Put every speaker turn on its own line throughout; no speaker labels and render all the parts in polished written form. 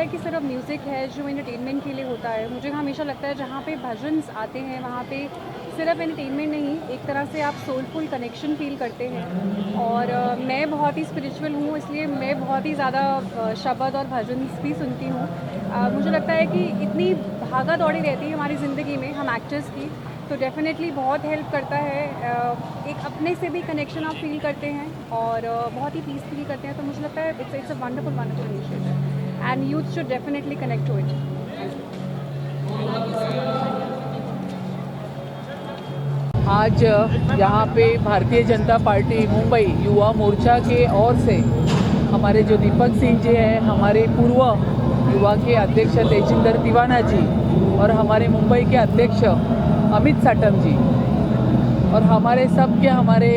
है कि सिर्फ म्यूज़िक है जो एंटरटेनमेंट के लिए होता है। मुझे हमेशा लगता है जहाँ पे भजन्स आते हैं वहाँ पे सिर्फ एंटरटेनमेंट नहीं, एक तरह से आप सोलफुल कनेक्शन फील करते हैं। और मैं बहुत ही स्पिरिचुअल हूँ, इसलिए मैं बहुत ही ज़्यादा शब्द और भजन्स भी सुनती हूँ। मुझे लगता है कि इतनी भागा दौड़ी रहती है हमारी ज़िंदगी में हम एक्टर्स की, तो डेफ़िनेटली बहुत हेल्प करता है। एक अपने से भी कनेक्शन आप फ़ील करते हैं और बहुत ही पीस फील करते हैं। तो मुझे लगता है it's a wonderful wonderful initiative and youth should definitely connect to it.
आज यहाँ पे भारतीय जनता पार्टी मुंबई युवा मोर्चा के ओर से हमारे जो दीपक सिंह जी हैं, हमारे पूर्व युवा के अध्यक्ष तेजिंदर दीवाना जी और हमारे मुंबई के अध्यक्ष अमित साटम जी और हमारे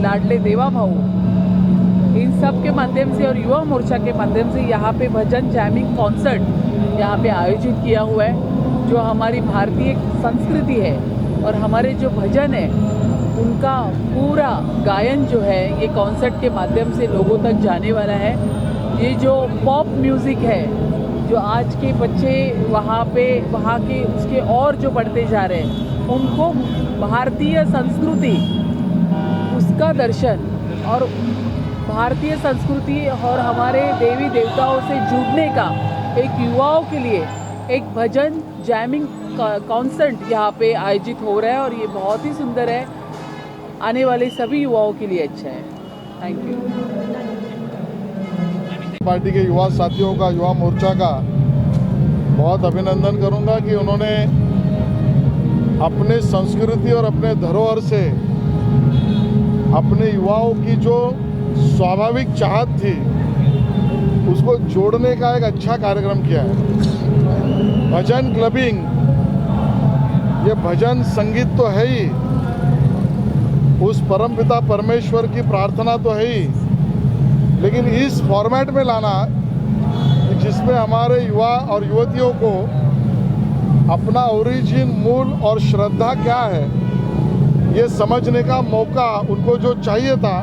लाडले देवा भाऊ, इन सब के माध्यम से और युवा मोर्चा के माध्यम से यहाँ पे भजन जैमिंग कॉन्सर्ट यहाँ पे आयोजित किया हुआ है। जो हमारी भारतीय संस्कृति है और हमारे जो भजन है उनका पूरा गायन जो है ये कॉन्सर्ट के माध्यम से लोगों तक जाने वाला है। ये जो पॉप म्यूज़िक है जो आज के बच्चे वहाँ के उसके और जो बढ़ते जा रहे हैं उनको भारतीय संस्कृति उसका दर्शन और भारतीय संस्कृति और हमारे देवी देवताओं से जुड़ने का एक युवाओं के लिए एक भजन जैमिंग कॉन्सर्ट यहाँ पे आयोजित हो रहा है और ये बहुत ही सुंदर है, आने वाले सभी युवाओं के लिए अच्छा है। Thank you.
पार्टी के युवा साथियों का, युवा मोर्चा का बहुत अभिनंदन करूंगा कि उन्होंने अपने संस्कृति और अपने धरोहर से अपने युवाओं की जो स्वाभाविक चाहत थी उसको जोड़ने का एक अच्छा कार्यक्रम किया है। भजन क्लबिंग, ये भजन संगीत तो है ही, उस परमपिता परमेश्वर की प्रार्थना तो है ही, लेकिन इस फॉर्मेट में लाना जिसमें हमारे युवा और युवतियों को अपना ओरिजिन, मूल और श्रद्धा क्या है ये समझने का मौका उनको जो चाहिए था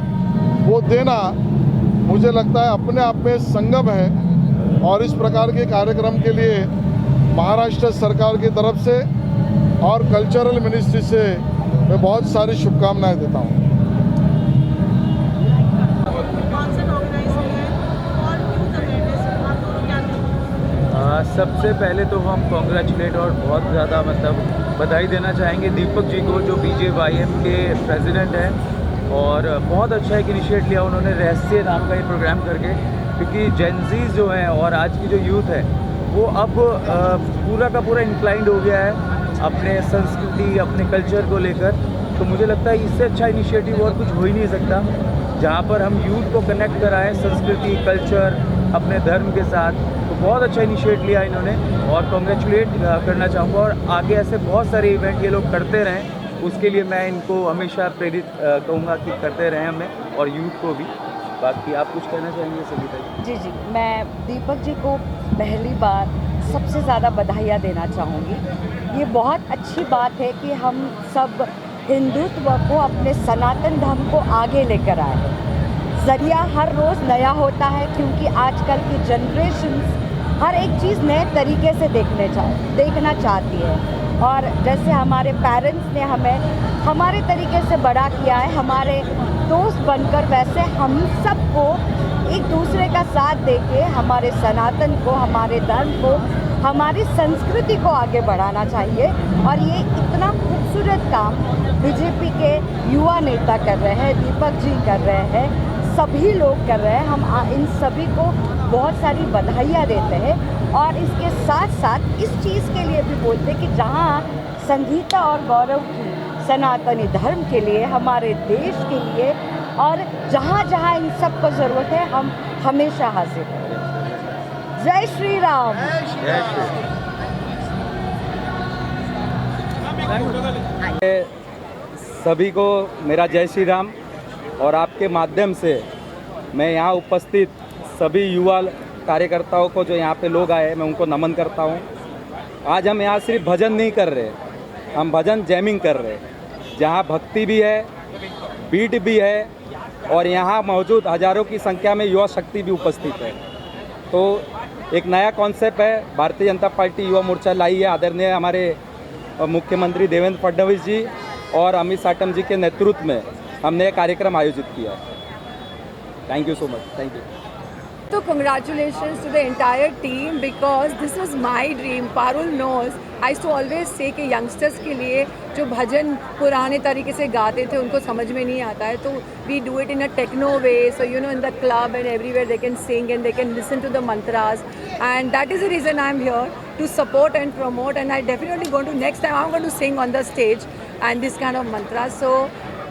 वो देना, मुझे लगता है अपने आप में संगम है। और इस प्रकार के कार्यक्रम के लिए महाराष्ट्र सरकार की तरफ से और कल्चरल मिनिस्ट्री से मैं बहुत सारी शुभकामनाएं देता हूँ।
सबसे पहले तो हम कॉन्ग्रेचुलेट और बहुत ज़्यादा बधाई देना चाहेंगे दीपक जी को जो BJYM के प्रेसिडेंट हैं। और बहुत अच्छा एक इनिशिएट लिया उन्होंने रहस्य नाम का ये प्रोग्राम करके, क्योंकि जेनजीज जो हैं और आज की जो यूथ है वो अब पूरा का पूरा इंक्लाइंड हो गया है अपने संस्कृति, अपने कल्चर को लेकर। तो मुझे लगता है इससे अच्छा इनिशिएटिव और कुछ हो ही नहीं सकता जहाँ पर हम यूथ को कनेक्ट कराएं संस्कृति, कल्चर, अपने धर्म के साथ। तो बहुत अच्छा इनिशिएट लिया इन्होंने और कॉन्ग्रेचुलेट करना चाहूँगा। और आगे ऐसे बहुत सारे इवेंट ये लोग करते रहें, उसके लिए मैं इनको हमेशा प्रेरित कहूँगा कि करते रहें हमें और यूथ को भी। बाकी आप कुछ कहना चाहेंगे सविता जी?
जी, मैं दीपक जी को पहली बार सबसे ज़्यादा बधाइयाँ देना चाहूँगी। ये बहुत अच्छी बात है कि हम सब हिंदुत्व को, अपने सनातन धर्म को आगे लेकर आए। ज़रिया हर रोज़ नया होता है क्योंकि आजकल की जनरेशन हर एक चीज़ नए तरीके से देखना चाहती है। और जैसे हमारे पेरेंट्स ने हमें हमारे तरीके से बड़ा किया है, हमारे दोस्त बनकर, वैसे हम सबको एक दूसरे का साथ देके हमारे सनातन को, हमारे धर्म को, हमारी संस्कृति को आगे बढ़ाना चाहिए। और ये इतना खूबसूरत काम बीजेपी के युवा नेता कर रहे हैं, दीपक जी कर रहे हैं, सभी लोग कर रहे हैं। हम इन सभी को बहुत सारी बधाइयाँ देते हैं और इसके साथ साथ इस चीज़ के लिए भी बोलते हैं कि जहाँ संगीता और गौरव की सनातनी धर्म के लिए, हमारे देश के लिए और जहाँ जहाँ इन सब को ज़रूरत है हम हमेशा हाजिर हैं। जय श्री राम।
जय श्री। सभी को मेरा जय श्री राम। और आपके माध्यम से मैं यहाँ उपस्थित सभी युवा कार्यकर्ताओं को जो यहाँ पे लोग आए मैं उनको नमन करता हूँ। आज हम यहाँ सिर्फ भजन नहीं कर रहे, हम भजन जैमिंग कर रहे हैं, जहाँ भक्ति भी है, बीट भी है और यहाँ मौजूद हज़ारों की संख्या में युवा शक्ति भी उपस्थित है। तो
एक नया कॉन्सेप्ट है भारतीय जनता पार्टी युवा मोर्चा लाई है आदरणीय हमारे मुख्यमंत्री देवेंद्र फडणवीस जी और अमित साटम जी के नेतृत्व में हमने ये कार्यक्रम आयोजित किया है। Thank you so much. Thank you.
So congratulations to the entire team because this was my dream. Parul knows. I used to always say कि youngsters के लिए जो भजन पुराने तरीके से गाते थे उनको समझ में नहीं आता है, तो we do it in a techno way. So you know in the club and everywhere they can sing and they can listen to the mantras, and that is the reason I'm here to support and promote. And I definitely going to next time I'm going to sing on the stage and this kind of mantras. So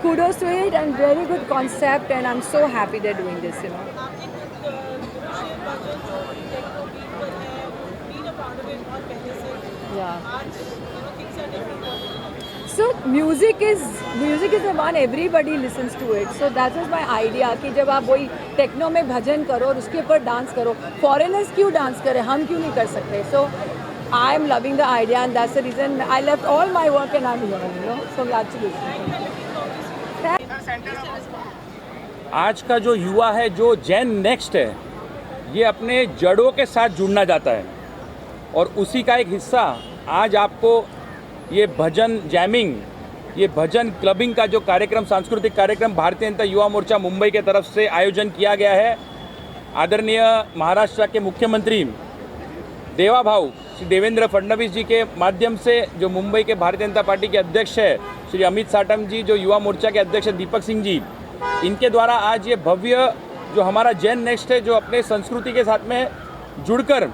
kudos to it and very good concept, and I'm so happy they're doing this. You know. So music is the one everybody listens to it. So that was my idea कि जब आप वही techno में भजन करो और उसके ऊपर dance करो, फॉरेनर्स क्यों डांस करें, हम क्यों नहीं कर सकते? So I am loving the idea and that's the reason I left all my work and I'm here. You know, so congratulations.
आज का जो युवा है, जो जेन नेक्स्ट है, ये अपने जड़ों के साथ जुड़ना चाहता है और उसी का एक हिस्सा आज आपको ये भजन जैमिंग, ये भजन क्लबिंग का जो कार्यक्रम, सांस्कृतिक कार्यक्रम भारतीय जनता युवा मोर्चा मुंबई के तरफ से आयोजन किया गया है। आदरणीय महाराष्ट्र के मुख्यमंत्री देवा भाऊ श्री देवेंद्र फडणवीस जी के माध्यम से, जो मुंबई के भारतीय जनता पार्टी के अध्यक्ष है श्री अमित साटम जी, जो युवा मोर्चा के अध्यक्ष है दीपक सिंह जी, इनके द्वारा आज ये भव्य जो हमारा जेन नेक्स्ट है, जो अपने संस्कृति के साथ में जुड़कर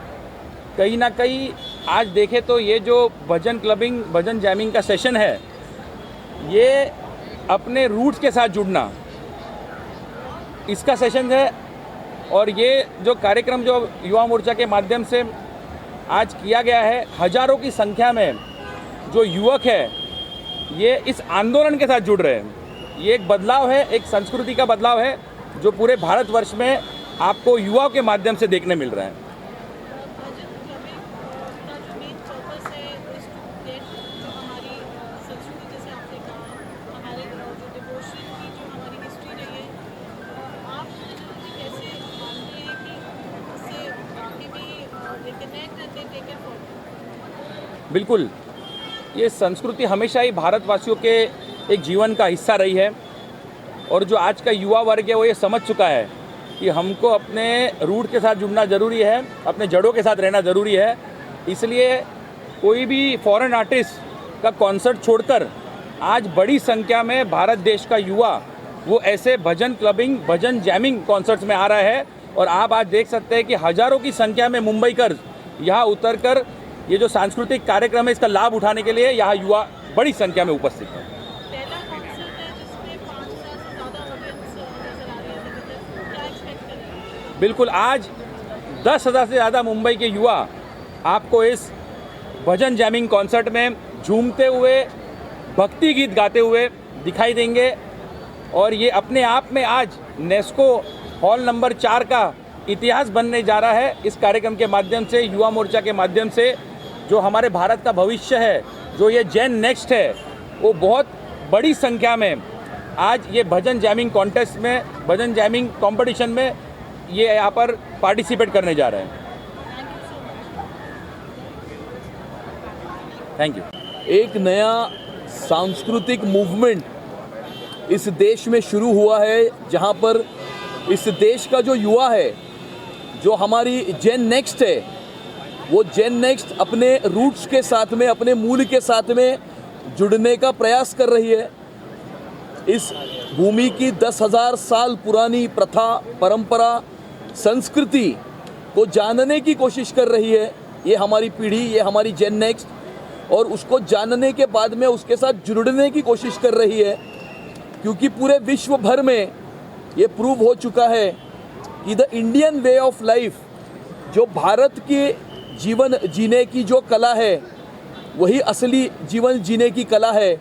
कहीं ना कहीं आज देखें तो ये जो भजन क्लबिंग, भजन जैमिंग का सेशन है, ये अपने रूट्स के साथ जुड़ना इसका सेशन है। और ये जो कार्यक्रम जो युवा मोर्चा के माध्यम से आज किया गया है, हजारों की संख्या में जो युवक है ये इस आंदोलन के साथ जुड़ रहे हैं। ये एक बदलाव है, एक संस्कृति का बदलाव है जो पूरे भारतवर्ष में आपको युवाओं के माध्यम से देखने मिल रहा है। बिल्कुल, ये संस्कृति हमेशा ही भारतवासियों के एक जीवन का हिस्सा रही है और जो आज का युवा वर्ग है वो ये समझ चुका है कि हमको अपने रूट के साथ जुड़ना ज़रूरी है, अपने जड़ों के साथ रहना ज़रूरी है। इसलिए कोई भी फॉरेन आर्टिस्ट का कॉन्सर्ट छोड़कर आज बड़ी संख्या में भारत देश का युवा वो ऐसे भजन क्लबिंग, भजन जैमिंग कॉन्सर्ट्स में आ रहा है। और आप आज देख सकते हैं कि हज़ारों की संख्या में मुंबईकर यहाँ उतरकर ये जो सांस्कृतिक कार्यक्रम है इसका लाभ उठाने के लिए यहाँ युवा बड़ी संख्या में उपस्थित हैं। बिल्कुल, आज 10,000 से ज़्यादा मुंबई के युवा आपको इस भजन जैमिंग कॉन्सर्ट में झूमते हुए, भक्ति गीत गाते हुए दिखाई देंगे। और ये अपने आप में आज नेस्को हॉल नंबर 4 का इतिहास बनने जा रहा है। इस कार्यक्रम के माध्यम से, युवा मोर्चा के माध्यम से, जो हमारे भारत का भविष्य है, जो ये जेन नेक्स्ट है, वो बहुत बड़ी संख्या में आज ये भजन जैमिंग कॉन्टेस्ट में, भजन जैमिंग कंपटीशन में ये यहाँ पर पार्टिसिपेट करने जा रहे हैं। Thank you.
एक नया सांस्कृतिक मूवमेंट इस देश में शुरू हुआ है, जहाँ पर इस देश का जो युवा है, जो हमारी जेन नेक्स्ट है, वो जेन नेक्स्ट अपने रूट्स के साथ में, अपने मूल के साथ में जुड़ने का प्रयास कर रही है। इस भूमि की 10,000 साल पुरानी प्रथा, परंपरा, संस्कृति को जानने की कोशिश कर रही है ये हमारी पीढ़ी, ये हमारी जेन नेक्स्ट, और उसको जानने के बाद में उसके साथ जुड़ने की कोशिश कर रही है। क्योंकि पूरे विश्व भर में ये प्रूव हो चुका है कि the Indian way of life, जो भारत के जीवन जीने की जो कला है, वही असली जीवन जीने की कला है।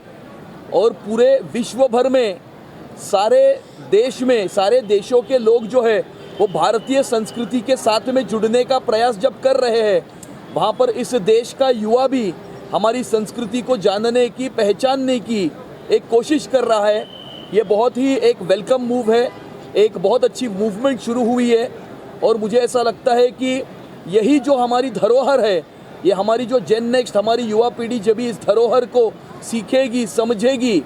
और पूरे विश्व भर में सारे देश में, सारे देशों के लोग जो है वो भारतीय संस्कृति के साथ में जुड़ने का प्रयास जब कर रहे हैं, वहाँ पर इस देश का युवा भी हमारी संस्कृति को जानने की, पहचानने की एक कोशिश कर रहा है। ये बहुत ही एक वेलकम मूव है, एक बहुत अच्छी मूवमेंट शुरू हुई है। और मुझे ऐसा लगता है कि यही जो हमारी धरोहर है, ये हमारी जो जेन नेक्स्ट हमारी युवा पीढ़ी जब भी इस धरोहर को सीखेगी, समझेगी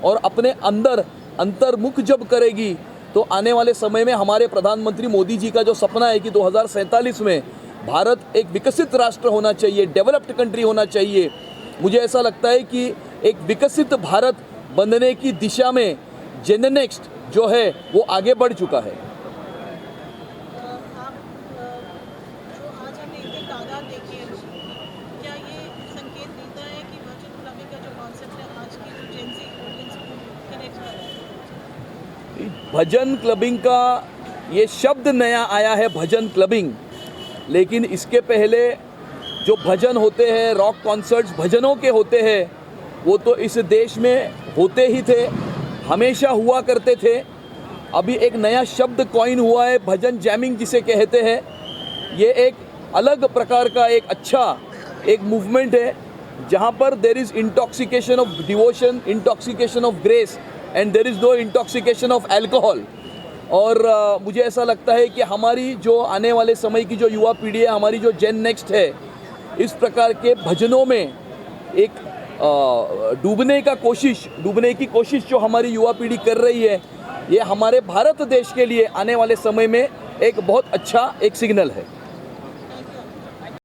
और अपने अंदर अंतर्मुख जब करेगी, तो आने वाले समय में हमारे प्रधानमंत्री मोदी जी का जो सपना है कि 2047 में भारत एक विकसित राष्ट्र होना चाहिए, डेवलप्ड कंट्री होना चाहिए, मुझे ऐसा लगता है कि एक विकसित भारत बनने की दिशा में जेन नेक्स्ट जो है वो आगे बढ़ चुका है।
आप जो आज हमने इतनी तादाद देखी है, क्या ये संकेत देता है कि भजन क्लबिंग का जो कॉन्सेप्ट है आज की जो जेन ज़ी ऑडियंस को कनेक्ट कर रहा है?
भजन क्लबिंग का ये शब्द नया आया है, भजन क्लबिंग, लेकिन इसके पहले जो भजन होते हैं, रॉक कॉन्सर्ट्स भजनों के होते हैं, वो तो इस देश में होते ही थे, हमेशा हुआ करते थे। अभी एक नया शब्द कॉइन हुआ है, भजन जैमिंग जिसे कहते हैं। ये एक अलग प्रकार का एक अच्छा एक मूवमेंट है, जहाँ पर there is intoxication of devotion, intoxication of grace and there is no intoxication of alcohol. और मुझे ऐसा लगता है कि हमारी जो आने वाले समय की जो युवा पीढ़ी है, हमारी जो जेन नेक्स्ट है, इस प्रकार के भजनों में एक डूबने की कोशिश जो हमारी युवा पीढ़ी कर रही है, ये हमारे भारत देश के लिए आने वाले समय में एक बहुत अच्छा एक सिग्नल है।